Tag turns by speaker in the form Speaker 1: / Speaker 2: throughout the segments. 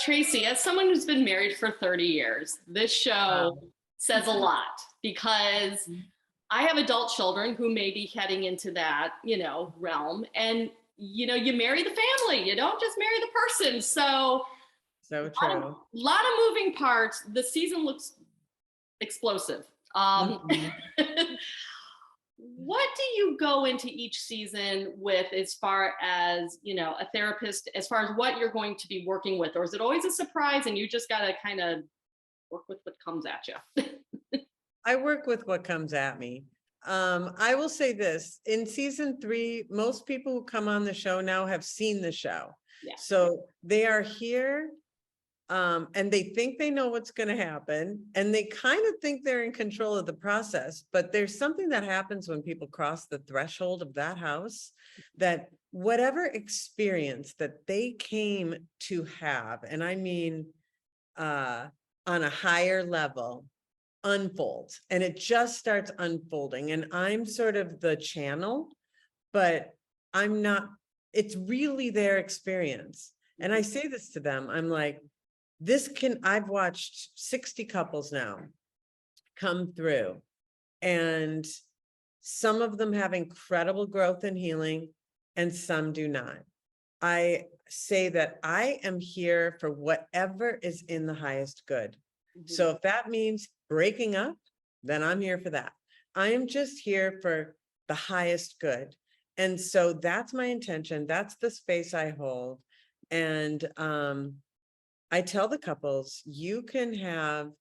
Speaker 1: Tracy, as someone who's been married for 30 years, this show
Speaker 2: Wow.
Speaker 1: says a lot because I have adult children who may be heading into that, realm. And, you marry the family, you don't just marry the person. So,
Speaker 2: So
Speaker 1: a lot of,
Speaker 2: true.
Speaker 1: lot of moving parts. The season looks explosive.
Speaker 2: Mhm.
Speaker 1: What do you go into each season with as far as, a therapist, as far as what you're going to be working with? Or is it always a surprise and you just got to kind of work with what comes at you?
Speaker 2: I work with what comes at me. I will say this, in season 3, most people who come on the show now have seen the show.
Speaker 1: Yeah.
Speaker 2: So they are here, and they think they know what's going to happen, and they kind of think they're in control of the process. But there's something that happens when people cross the threshold of that house, that whatever experience that they came to have, and I mean, on a higher level, unfolds, and it just starts unfolding, and I'm sort of the channel, but I'm not, it's really their experience. And I say this to them, I'm like, I've watched 60 couples now come through, and some of them have incredible growth and healing, and some do not. I say that I am here for whatever is in the highest good.
Speaker 1: Mhm.
Speaker 2: So if that means breaking up, then I'm here for that. I am just here for the highest good. And so that's my intention. That's the space I hold. And I tell the couples, you can have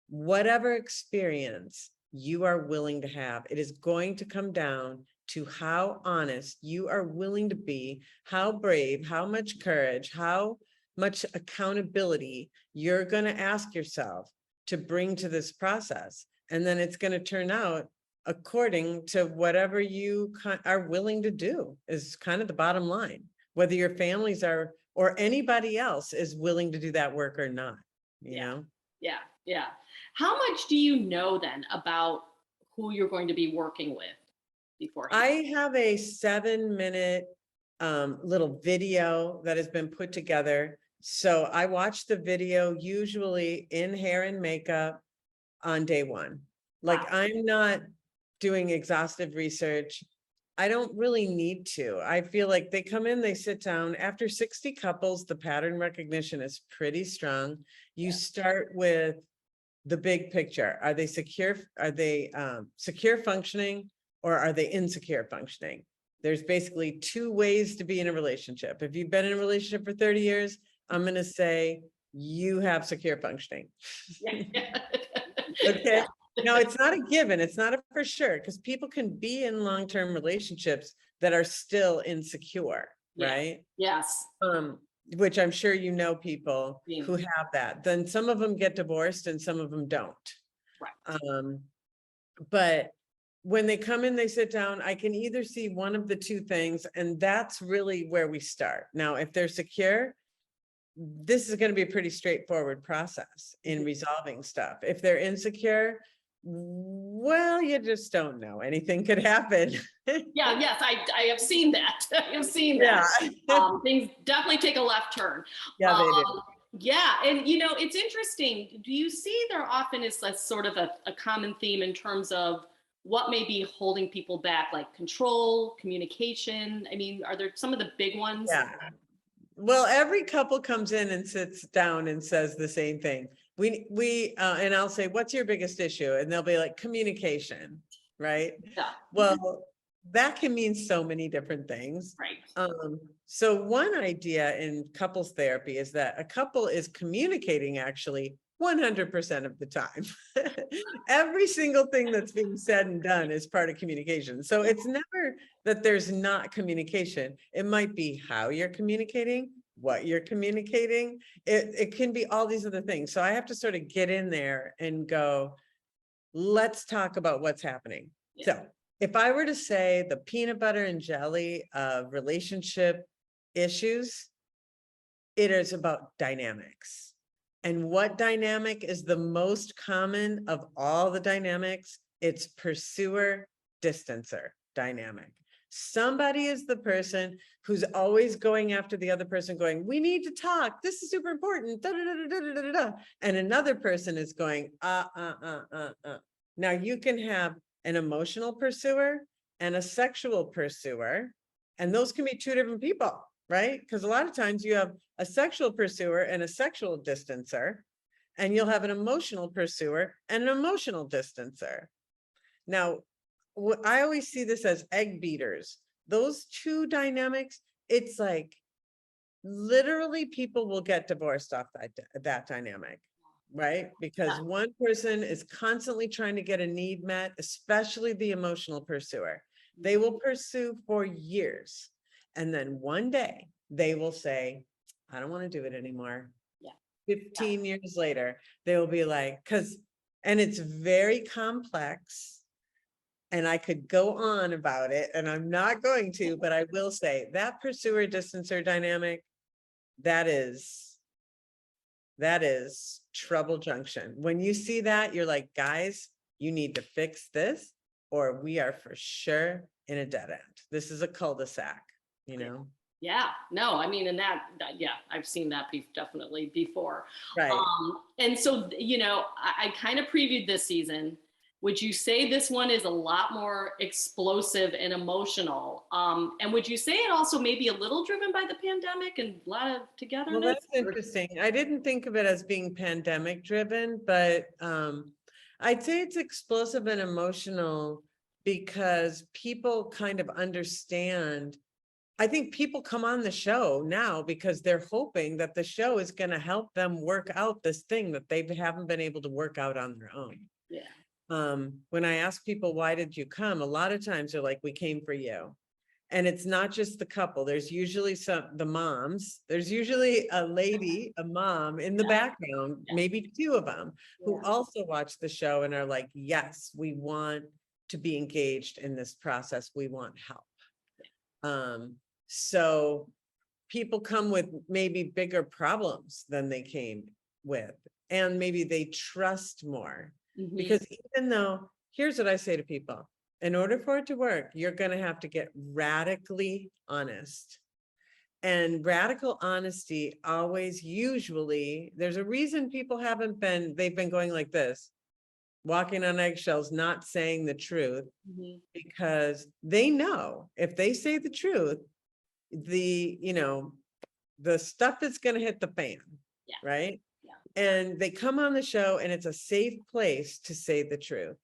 Speaker 2: whatever experience you are willing to have. It is going to come down to how honest you are willing to be, how brave, how much courage, how much accountability you're going to ask yourself to bring to this process. And then it's going to turn out according to whatever you are willing to do, is kind of the bottom line, whether your families are or anybody else is willing to do that work or not, you
Speaker 1: Yeah.
Speaker 2: know?
Speaker 1: Yeah. Yeah. How much do you know then about who you're going to be working with beforehand?
Speaker 2: I have a 7-minute little video that has been put together. So I watch the video usually in hair and makeup on day 1. Like,
Speaker 1: Wow.
Speaker 2: I'm not doing exhaustive research. I don't really need to. I feel like they come in, they sit down. After 60 couples, the pattern recognition is pretty strong. You
Speaker 1: Yeah.
Speaker 2: start with the big picture. Are they secure? Are they secure functioning, or are they insecure functioning? There's basically 2 ways to be in a relationship. If you've been in a relationship for 30 years, I'm going to say you have secure functioning.
Speaker 1: Yeah.
Speaker 2: Okay. Now, it's not a given. It's not a for sure, because people can be in long-term relationships that are still insecure,
Speaker 1: Yeah.
Speaker 2: right?
Speaker 1: Yes.
Speaker 2: Which I'm sure you know people
Speaker 1: Yeah.
Speaker 2: who have that. Then some of them get divorced and some of them don't.
Speaker 1: Right.
Speaker 2: But when they come in, they sit down, I can either see one of the 2 things, and that's really where we start. Now, if they're secure, this is going to be a pretty straightforward process in resolving stuff. If they're insecure, well, you just don't know. Anything could happen.
Speaker 1: Yeah, yes, I have seen that. I have seen
Speaker 2: Yeah.
Speaker 1: that. Things definitely take a left turn.
Speaker 2: Yeah, they do.
Speaker 1: Yeah, and it's interesting. Do you see there often is a sort of a common theme in terms of what may be holding people back, like control, communication? I mean, are there some of the big ones?
Speaker 2: Yeah. Well, every couple comes in and sits down and says the same thing. And I'll say, what's your biggest issue? And they'll be like, communication, right?
Speaker 1: Yeah,
Speaker 2: Well, that can mean so many different things.
Speaker 1: right.
Speaker 2: So one idea in couples therapy is that a couple is communicating actually 100% of the time. Every single thing that's being said and done is part of communication. So it's never that there's not communication. It might be how you're communicating, what you're communicating. It can be all these other things. So I have to sort of get in there and go, let's talk about what's happening.
Speaker 1: Yeah.
Speaker 2: So if I were to say the peanut butter and jelly of relationship issues, it is about dynamics. And what dynamic is the most common of all the dynamics? It's pursuer distancer dynamic. Somebody is the person who's always going after the other person going, we need to talk. This is super important. Da, da, da, da, da, da, da, da. And another person is going, Now you can have an emotional pursuer and a sexual pursuer, and those can be two different people, right? Because a lot of times you have a sexual pursuer and a sexual distancer, and you'll have an emotional pursuer and an emotional distancer. Now, I always see this as egg beaters. Those two dynamics, it's like literally people will get divorced off that dynamic, right? Because one person is constantly trying to get a need met, especially the emotional pursuer. They will pursue for years. And then one day they will say, I don't want to do it anymore. 15 years later, they will be like, and it's very complex. And I could go on about it, and I'm not going to, but I will say that pursuer distancer dynamic, that is trouble junction. When you see that, you're like, guys, you need to fix this, or we are for sure in a dead end. This is a cul-de-sac, you know?
Speaker 1: Yeah, no, I mean, and that yeah, I've seen that definitely before.
Speaker 2: Right.
Speaker 1: And so, you know, I kind of previewed this season. Would you say this one is a lot more explosive and emotional? And would you say it also maybe a little driven by the pandemic and a lot of togetherness?
Speaker 2: Well, that's interesting. I didn't think of it as being pandemic driven, but I'd say it's explosive and emotional because people kind of understand. I think people come on the show now because they're hoping that the show is going to help them work out this thing that they haven't been able to work out on their own.
Speaker 1: Yeah.
Speaker 2: When I ask people, why did you come? A lot of times they're like, we came for you. And it's not just the couple. There's usually the moms. There's usually a lady, a mom in the background, maybe two of them, who also watch the show and are like, yes, we want to be engaged in this process. We want help. So people come with maybe bigger problems than they came with, and maybe they trust more. Because even though, here's what I say to people, in order for it to work, you're going to have to get radically honest. And radical honesty always, usually, there's a reason people they've been going like this, walking on eggshells, not saying the truth, because they know if they say the truth, the stuff is going to hit the fan, right? And they come on the show and it's a safe place to say the truth.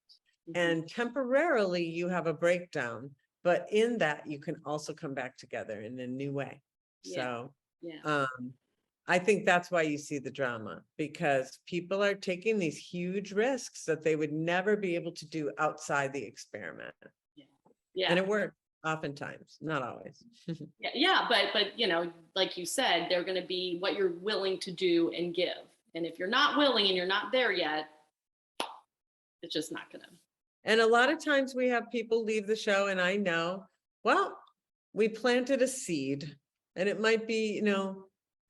Speaker 2: And temporarily you have a breakdown, but in that you can also come back together in a new way. So I think that's why you see the drama, because people are taking these huge risks that they would never be able to do outside the experiment. And it works oftentimes, not always.
Speaker 1: But you know, like you said, they're going to be what you're willing to do and give. And if you're not willing and you're not there yet, it's just not going to.
Speaker 2: And a lot of times we have people leave the show and I know, well, we planted a seed and it might be,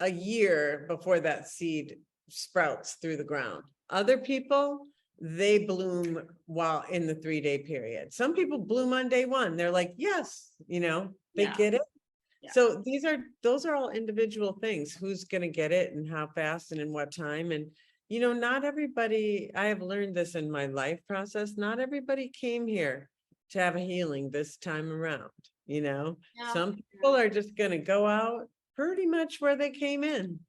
Speaker 2: a year before that seed sprouts through the ground. Other people, they bloom while in the 3-day period. Some people bloom on day one. They're like, yes, they get it. So those are all individual things. Who's going to get it and how fast and in what time? And, not everybody, I have learned this in my life process. Not everybody came here to have a healing this time around. Some people are just going to go out pretty much where they came in.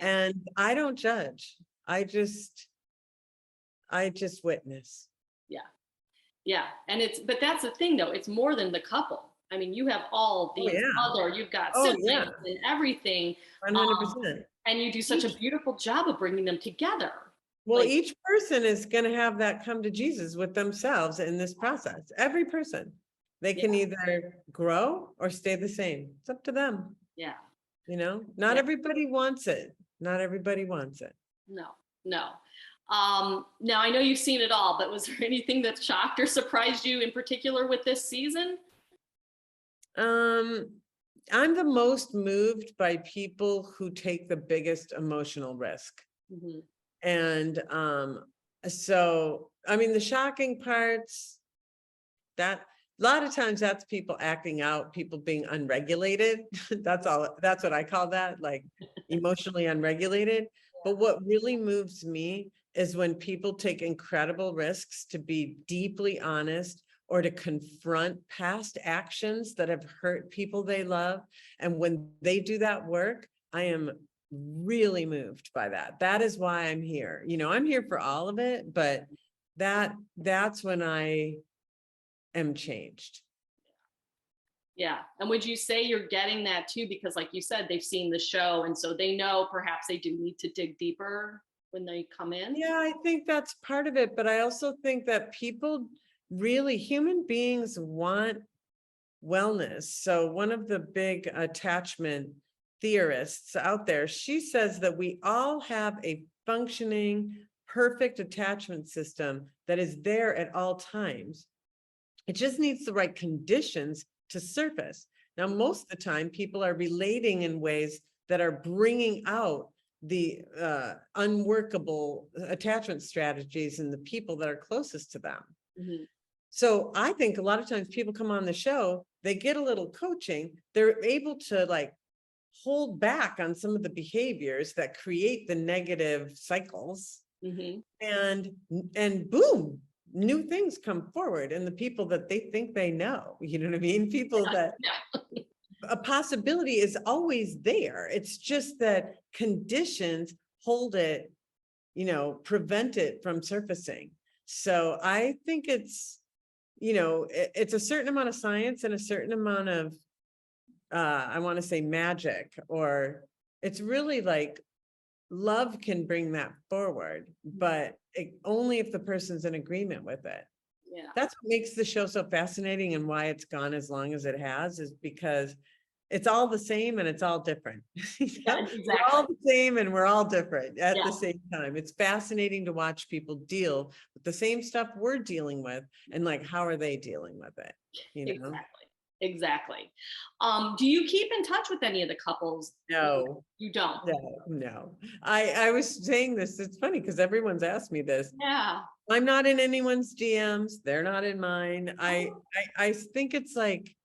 Speaker 2: And I don't judge. I just witness.
Speaker 1: And but that's the thing though. It's more than the couple. I mean, you have all these you've got siblings and everything.
Speaker 2: 100%.
Speaker 1: And you do such a beautiful job of bringing them together.
Speaker 2: Well, each person is going to have that come to Jesus with themselves in this process. Every person, they can either grow or stay the same. It's up to them. Not everybody wants it. Not everybody wants it.
Speaker 1: No. Now I know you've seen it all, but was there anything that shocked or surprised you in particular with this season?
Speaker 2: I'm the most moved by people who take the biggest emotional risk. And so, I mean, the shocking parts, lot of times that's people acting out, people being unregulated. That's all, that's what I call that, like emotionally unregulated. But what really moves me is when people take incredible risks to be deeply honest or to confront past actions that have hurt people they love. And when they do that work, I am really moved by that. That is why I'm here. You know, I'm here for all of it, but that's when I am changed.
Speaker 1: Yeah. And would you say you're getting that too? Because like you said, they've seen the show and so they know perhaps they do need to dig deeper when they come in.
Speaker 2: Yeah, I think that's part of it, but I also think that people really, human beings want wellness. So one of the big attachment theorists out there, she says that we all have a functioning, perfect attachment system that is there at all times. It just needs the right conditions to surface. Now, most of the time, people are relating in ways that are bringing out the unworkable attachment strategies in the people that are closest to them.
Speaker 1: Mhm.
Speaker 2: So I think a lot of times people come on the show, they get a little coaching, they're able to like hold back on some of the behaviors that create the negative cycles,
Speaker 1: Mhm.
Speaker 2: and boom, new things come forward in the people that they think they know. You know what I mean? People that
Speaker 1: Yeah.
Speaker 2: a possibility is always there. It's just that conditions hold it, you know, prevent it from surfacing. So I think it's, you know, it's a certain amount of science and a certain amount of, I want to say magic, or it's really like love can bring that forward, but only if the person's in agreement with it.
Speaker 1: Yeah.
Speaker 2: That's what makes the show so fascinating and why it's gone as long as it has, is because it's all the same and it's all different.
Speaker 1: Yeah,
Speaker 2: We're all
Speaker 1: exactly.
Speaker 2: the same and we're all different at
Speaker 1: Yeah.
Speaker 2: the same time. It's fascinating to watch people deal with the same stuff we're dealing with, and like, how are they dealing with it? You know?
Speaker 1: Exactly. Exactly. Do you keep in touch with any of the couples?
Speaker 2: No,
Speaker 1: You don't.
Speaker 2: no. I was saying this, it's funny because everyone's asked me this.
Speaker 1: Yeah.
Speaker 2: I'm not in anyone's DMs. They're not in mine. I think it's like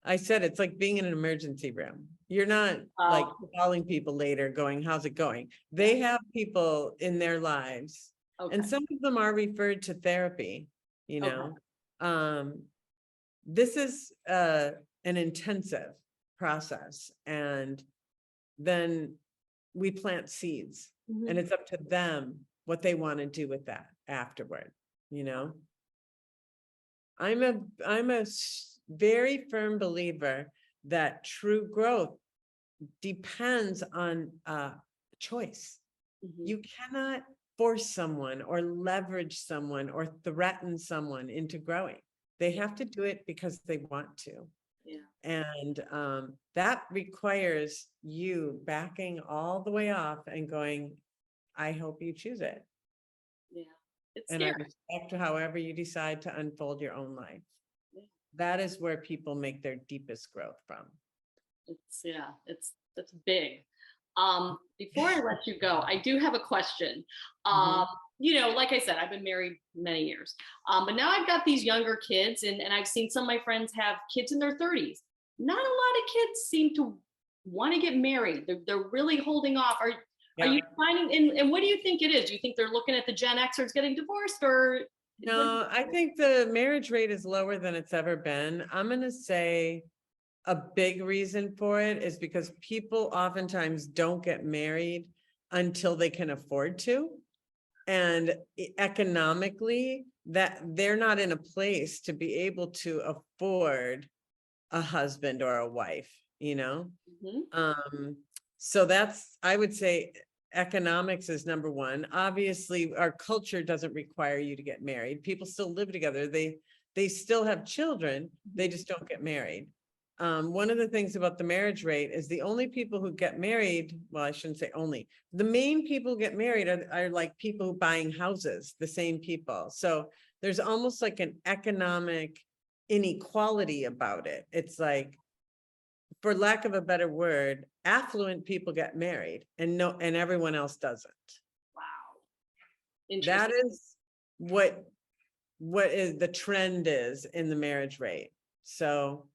Speaker 2: I said, it's like being in an emergency room. You're not like
Speaker 1: Oh,
Speaker 2: calling people later going, how's it going? They have people in their lives.
Speaker 1: okay.
Speaker 2: And some of them are referred to therapy, you
Speaker 1: Okay.
Speaker 2: know. This is an intensive process. And then we plant seeds,
Speaker 1: Mhm.
Speaker 2: and it's up to them what they want to do with that afterward, you know. I'm a very firm believer that true growth depends on choice.
Speaker 1: Mhm.
Speaker 2: You cannot force someone or leverage someone or threaten someone into growing. They have to do it because they want to.
Speaker 1: Yeah.
Speaker 2: And that requires you backing all the way off and going, I hope you choose it.
Speaker 1: Yeah. It's
Speaker 2: And I
Speaker 1: scary.
Speaker 2: respect however you decide to unfold your own life.
Speaker 1: Yeah.
Speaker 2: That is where people make their deepest growth from.
Speaker 1: It's big. Before I let you go, I do have a question.
Speaker 2: Mhm.
Speaker 1: Like I said, I've been married many years. But now I've got these younger kids and I've seen some of my friends have kids in their 30s. Not a lot of kids seem to want to get married. They're really holding off. Are
Speaker 2: Yeah.
Speaker 1: you finding and what do you think it is? Do you think they're looking at the Gen Xers getting divorced or what?
Speaker 2: No, I think the marriage rate is lower than it's ever been. I'm going to say a big reason for it is because people oftentimes don't get married until they can afford to. And economically, that they're not in a place to be able to afford a husband or a wife, you know?
Speaker 1: Mhm.
Speaker 2: So that's, I would say economics is number one. Obviously, our culture doesn't require you to get married. People still live together. They still have children. They just don't get married. One of the things about the marriage rate is the only people who get married, well, I shouldn't say only, the main people who get married are like people buying houses, the same people. So there's almost like an economic inequality about it. It's like, for lack of a better word, affluent people get married and everyone else doesn't.
Speaker 1: Wow.
Speaker 2: That
Speaker 1: Interesting.
Speaker 2: is what is the trend is in the marriage rate. So,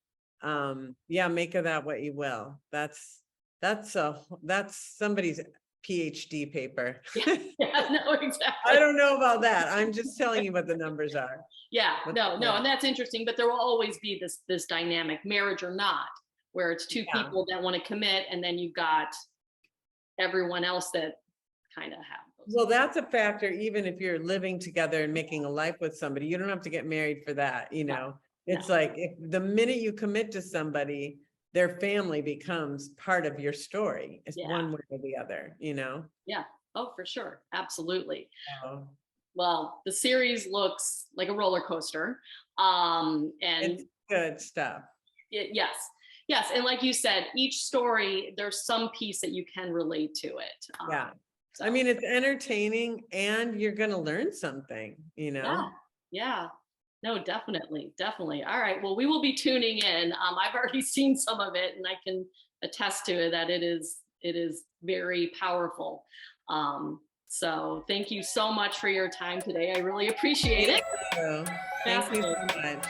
Speaker 2: yeah, make of that what you will. That's somebody's PhD paper.
Speaker 1: Yeah, no, exactly.
Speaker 2: I don't know about that. I'm just telling you what the numbers are.
Speaker 1: Yeah,
Speaker 2: But
Speaker 1: no,
Speaker 2: yeah.
Speaker 1: and that's interesting, but there will always be this dynamic, marriage or not, where it's two
Speaker 2: Yeah.
Speaker 1: people that want to commit, and then you've got everyone else that kind of have those.
Speaker 2: Well, that's a factor, even if you're living together and making a life with somebody, you don't have to get married for that, you know? It's like, if the minute you commit to somebody, their family becomes part of your story. It's one way or the other, you know?
Speaker 1: Yeah. Oh, for sure. Absolutely.
Speaker 2: So,
Speaker 1: Well, the series looks like a roller coaster. And
Speaker 2: it's good stuff.
Speaker 1: yes, yes. And like you said, each story, there's some piece that you can relate to it.
Speaker 2: Yeah.
Speaker 1: So,
Speaker 2: I mean, it's entertaining and you're going to learn something, you know?
Speaker 1: yeah, yeah. No, definitely, definitely. All right. Well, we will be tuning in. I've already seen some of it, and I can attest to it that it is very powerful. So thank you so much for your time today. I really appreciate it.
Speaker 2: Thank you so much.